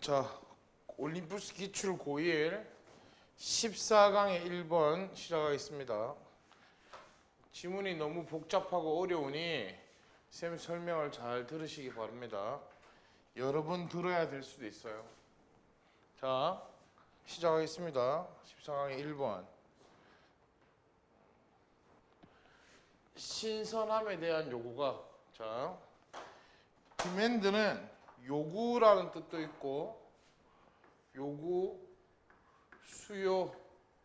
자, 올림푸스 기출 고1 14강의 1번 시작하겠습니다. 지문이 너무 복잡하고 어려우니 쌤 설명을 잘 들으시기 바랍니다. 여러 번 들어야 될 수도 있어요. 자, 시작하겠습니다. 14강의 1번. 신선함에 대한 요구가, 자, demand는 요구라는 뜻도 있고 요구, 수요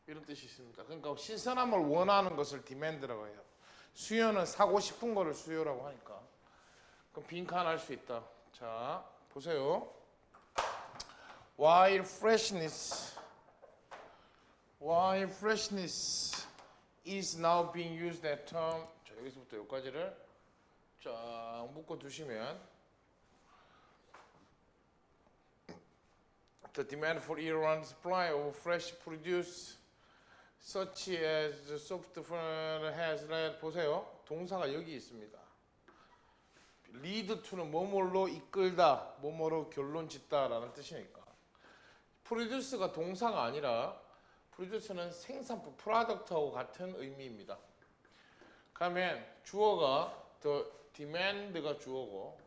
이런 뜻이 있습니다. 그러니까 신선함을 원하는 것을 demand라고 해요. 수요는 사고 싶은 거를 수요라고 하니까. 그럼 빈칸할 수 있다. 자, 보세요. While freshness is now being used that term. 자, 여기서부터 여기까지를 쫙 묶어 두시면 The demand for year-round supply of fresh produce such as soft food has led. 보세요. 동사가 여기 있습니다. lead to는 뭐뭐로 이끌다, 뭐뭐로 결론 짓다 라는 뜻이니까. produce가 동사가 아니라 produce는 생산품, product하고 같은 의미입니다. 그러면 주어가 the demand가 주어고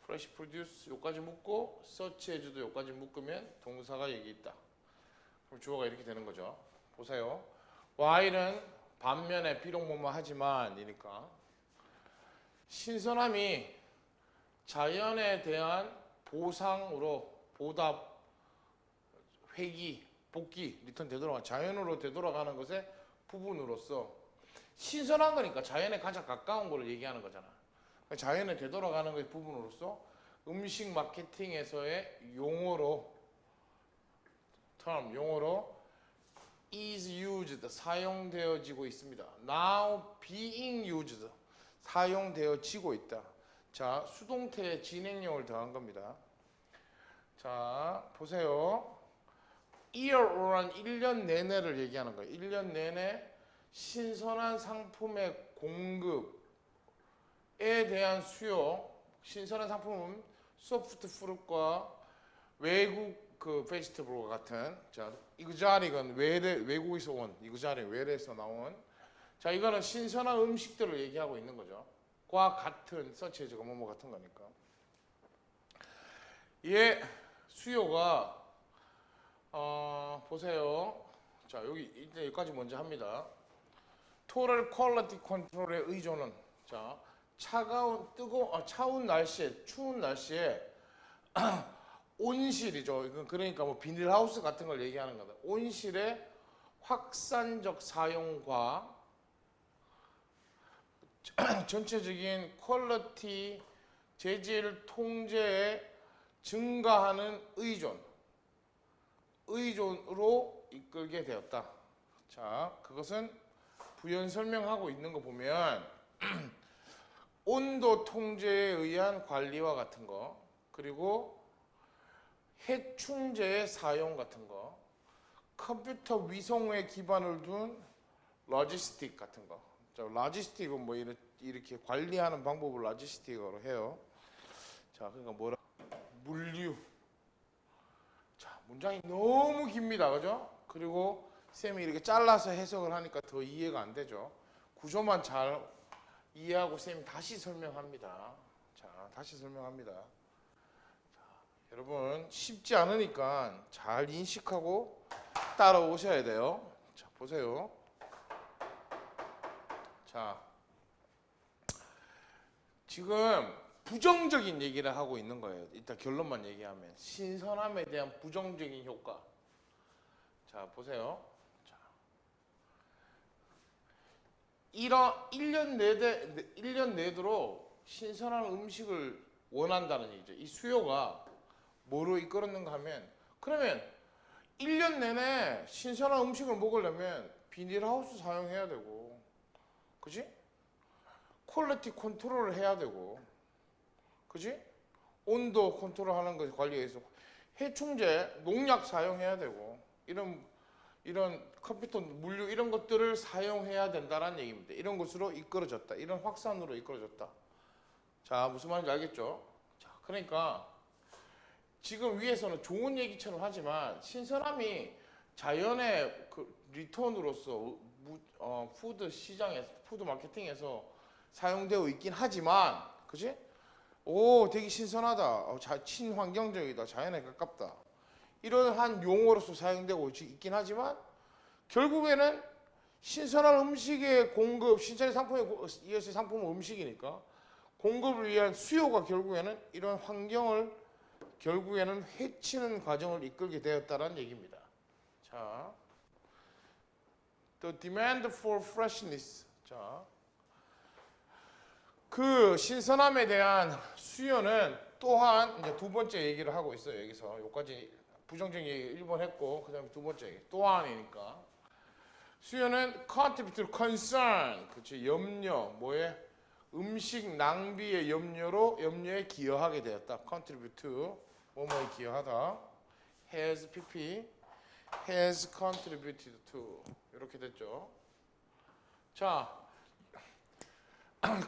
fresh produce 요까지 묶고 search as도 요까지 묶으면 동사가 여기 있다. 그럼 주어가 이렇게 되는 거죠. 보세요. while은 반면에 비록 뭐뭐 하지만 이니까 신선함이 자연에 대한 보상으로 보답, 회기, 복귀, 리턴 되돌아가 자연으로 되돌아가는 것의 부분으로서 신선한 거니까 자연에 가장 가까운 걸 얘기하는 거잖아. 자연에 되돌아가는 것의 부분으로서 음식 마케팅에서의 용어로 is used 사용되어지고 있습니다. Now being used 사용되어지고 있다. 자, 수동태에 진행형을 더한 겁니다. 자, 보세요. year-round 1년 내내를 얘기하는 거예요. 1년 내내 신선한 상품의 공급 에 대한 수요, 신선한 상품은 소프트 프루트과 외국 그 베지터블과 같은, 자, exotic은 외국에서 온, exotic 외래에서 나온, 자, 이거는 신선한 음식들을 얘기하고 있는 거죠. 과 같은, such as가 뭐뭐 같은 거니까. 얘 수요가 보세요. 자, 여기 일단 여기까지 먼저 합니다. Total Quality Control의 의존은, 자, 차운 날씨에, 추운 날씨에 온실이죠. 그러니까 뭐 비닐하우스 같은 걸 얘기하는 거다. 온실의 확산적 사용과 전체적인 퀄리티, 재질 통제에 증가하는 의존으로 이끌게 되었다. 자, 그것은 부연 설명하고 있는 거 보면 온도 통제에 의한 관리와 같은 거, 그리고 해충제의 사용 같은 거, 컴퓨터 위성에 기반을 둔 로지스틱 같은 거. 자, 로지스틱은 뭐 이렇게 관리하는 방법을 로지스틱으로 해요. 자, 그러니까 뭐라? 물류. 자, 문장이 너무 깁니다, 그죠? 그리고 쌤이 이렇게 잘라서 해석을 하니까 더 이해가 안 되죠. 구조만 잘 이해하고 쌤이 다시 설명합니다. 자, 다시 설명합니다. 자, 여러분 쉽지 않으니까 잘 인식하고 따라오셔야 돼요. 자, 보세요. 자, 지금 부정적인 얘기를 하고 있는 거예요. 일단 결론만 얘기하면 신선함에 대한 부정적인 효과. 자, 보세요. 1년 내도록 신선한 음식을 원한다는 얘기죠. 이 수요가 뭐로 이끌었는가 하면, 그러면 1년 내내 신선한 음식을 먹으려면 비닐하우스 사용해야 되고, 그지? 퀄리티 컨트롤을 해야 되고, 그지? 온도 컨트롤하는 것 관리해서 해충제, 농약 사용해야 되고, 이런 컴퓨터, 물류 이런 것들을 사용해야 된다는 얘기입니다. 이런 것으로 이끌어졌다. 이런 확산으로 이끌어졌다. 자, 무슨 말인지 알겠죠? 자, 그러니까 지금 위에서는 좋은 얘기처럼 하지만 신선함이 자연의 그 리턴으로서 푸드 시장에서 푸드 마케팅에서 사용되어 있긴 하지만, 그지? 오, 되게 신선하다. 친환경적이다. 자연에 가깝다. 이러한 용어로서 사용되고 있긴 하지만 결국에는 신선한 음식의 공급, 신선한 상품에 이어서 상품은 음식이니까 공급을 위한 수요가 결국에는 이런 환경을 결국에는 해치는 과정을 이끌게 되었다는 얘기입니다. 자, the demand for freshness. 자, 그 신선함에 대한 수요는 또한 이제 두 번째 얘기를 하고 있어요. 여기서 여기까지 부정적인 얘기 1번 했고, 그다음에 두 번째 얘기 또한이니까 수요는 contribute to concern, 그렇지, 염려, 뭐에 음식 낭비의 염려에 기여하게 되었다. contribute to 뭐뭐에 기여하다. has pp has contributed to 이렇게 됐죠. 자,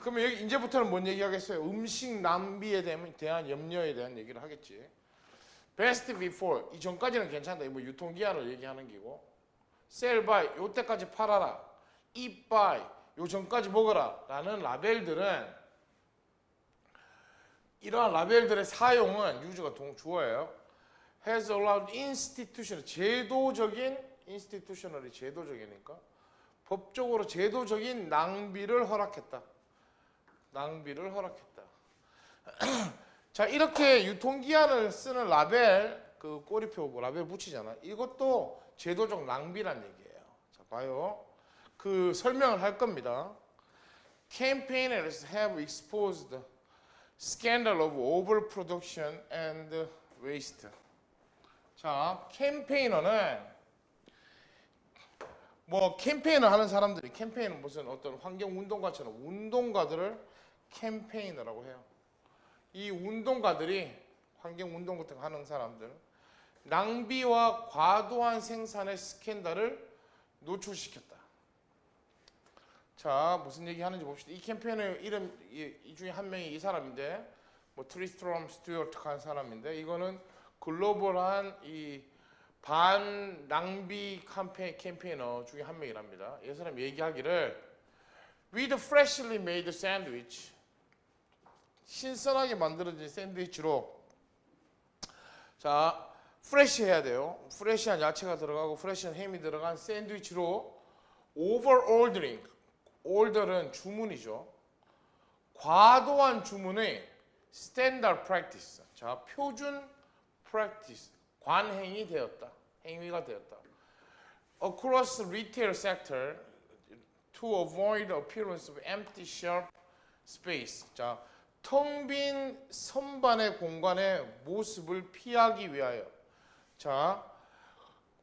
그러면 여기 이제부터는 뭔 얘기하겠어요? 음식 낭비에 대한 염려에 대한 얘기를 하겠지. best before 이 전까지는 괜찮다. 뭐 유통기한을 얘기하는 기고. sell by 요때까지 팔아라. eat by 요 전까지 먹어라 라는 라벨들은, 이러한 라벨들의 사용은 유저가 주어예요. has allowed institutional institutionally 제도적이니까 법적으로 제도적인 낭비를 허락했다. 낭비를 허락했다. 자, 이렇게 유통기한을 쓰는 라벨, 그 꼬리표 라벨 붙이잖아. 이것도 제도적 낭비란 얘기예요. 자, 봐요. 그 설명을 할 겁니다. Campaigners have exposed scandal of overproduction and waste. 자, 캠페이너는 뭐 캠페인을 하는 사람들이, 캠페인은 무슨 어떤 환경 운동가처럼 운동가들을 캠페이너라고 해요. 이 운동가들이 환경 운동 같은 거 하는 사람들, 낭비와 과도한 생산의 스캔들을 노출시켰다. 자, 무슨 얘기 하는지 봅시다. 이 캠페인의 이름 이 중에 한 명이 이 사람인데, 뭐 트리스트롬 스튜어트 한 사람인데, 이거는 글로벌한 이 반 낭비 캠페이너 중에 한 명이랍니다. 이 사람 얘기하기를 with freshly made sandwich, 신선하게 만들어진 샌드위치로, 자, 프레시 해야 돼요. 프레시한 야채가 들어가고 프레시한 햄이 들어간 샌드위치로 over ordering, order은 주문이죠. 과도한 주문의 standard practice, 자, 표준 practice, 관행이 되었다. 행위가 되었다. Across retail sector to avoid the appearance of empty shelf space. 자, 텅 빈 선반의 공간의 모습을 피하기 위하여. 자,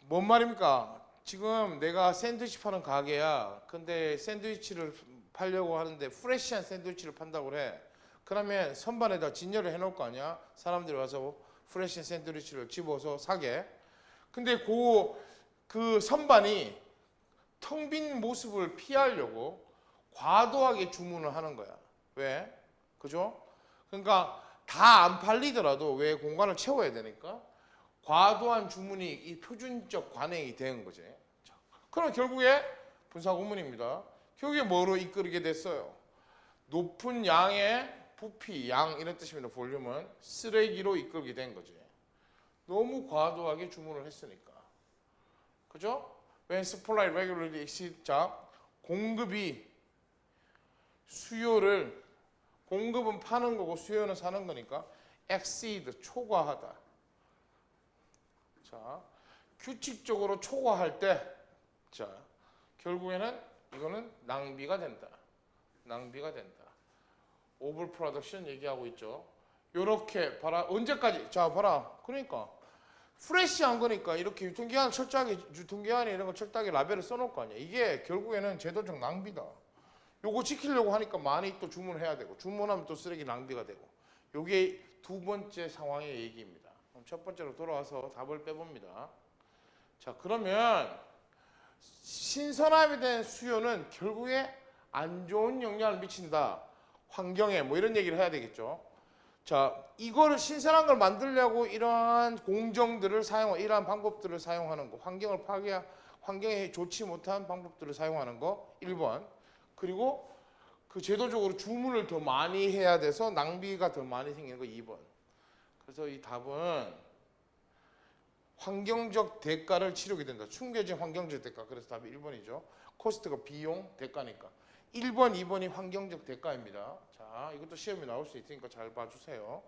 뭔 말입니까? 지금 내가 샌드위치 파는 가게야. 근데 샌드위치를 팔려고 하는데 프레시한 샌드위치를 판다고 그래. 그러면 선반에다 진열을 해놓을 거 아니야? 사람들이 와서 프레시한 샌드위치를 집어서 사게. 근데 그 선반이 텅 빈 모습을 피하려고 과도하게 주문을 하는 거야. 왜? 그죠? 그러니까 다 안 팔리더라도 왜 공간을 채워야 되니까 과도한 주문이 이 표준적 관행이 된 거지. 자, 그럼 결국에 분사구문입니다. 결국에 뭐로 이끌게 됐어요? 높은 양의 부피, 양 이런 뜻입니다. 볼륨은 쓰레기로 이끌게 된 거지. 너무 과도하게 주문을 했으니까. 그죠? When supply regularly exceeds, 자, 공급이 수요를, 공급은 파는 거고 수요는 사는 거니까 exceed, 초과하다. 자, 규칙적으로 초과할 때, 자, 결국에는 이거는 낭비가 된다. 낭비가 된다. 오버 프로덕션 얘기하고 있죠. 요렇게 봐라. 언제까지? 자, 봐라. 그러니까 프레시한 거니까 이렇게 유통기한 철저하게, 유통기한이 이런 거 철저하게 라벨을 써놓을 거 아니야. 이게 결국에는 제도적 낭비다. 요거 지키려고 하니까 많이 또 주문해야 되고, 주문하면 또 쓰레기 낭비가 되고. 요게 두 번째 상황의 얘기입니다. 그럼 첫 번째로 돌아와서 답을 빼봅니다. 자, 그러면 신선함에 대한 수요는 결국에 안 좋은 영향을 미친다. 환경에 뭐 이런 얘기를 해야 되겠죠. 자, 이거를 신선한 걸 만들려고 이러한 공정들을 이러한 방법들을 사용하는 거, 환경에 좋지 못한 방법들을 사용하는 거 1번. 그리고 그 제도적으로 주문을 더 많이 해야 돼서 낭비가 더 많이 생기는 거 2번. 그래서 이 답은 환경적 대가를 치르게 된다. 숨겨진 환경적 대가. 그래서 답이 1번이죠. 코스트가 비용, 대가니까. 1번, 2번이 환경적 대가입니다. 자, 이것도 시험에 나올 수 있으니까 잘 봐주세요.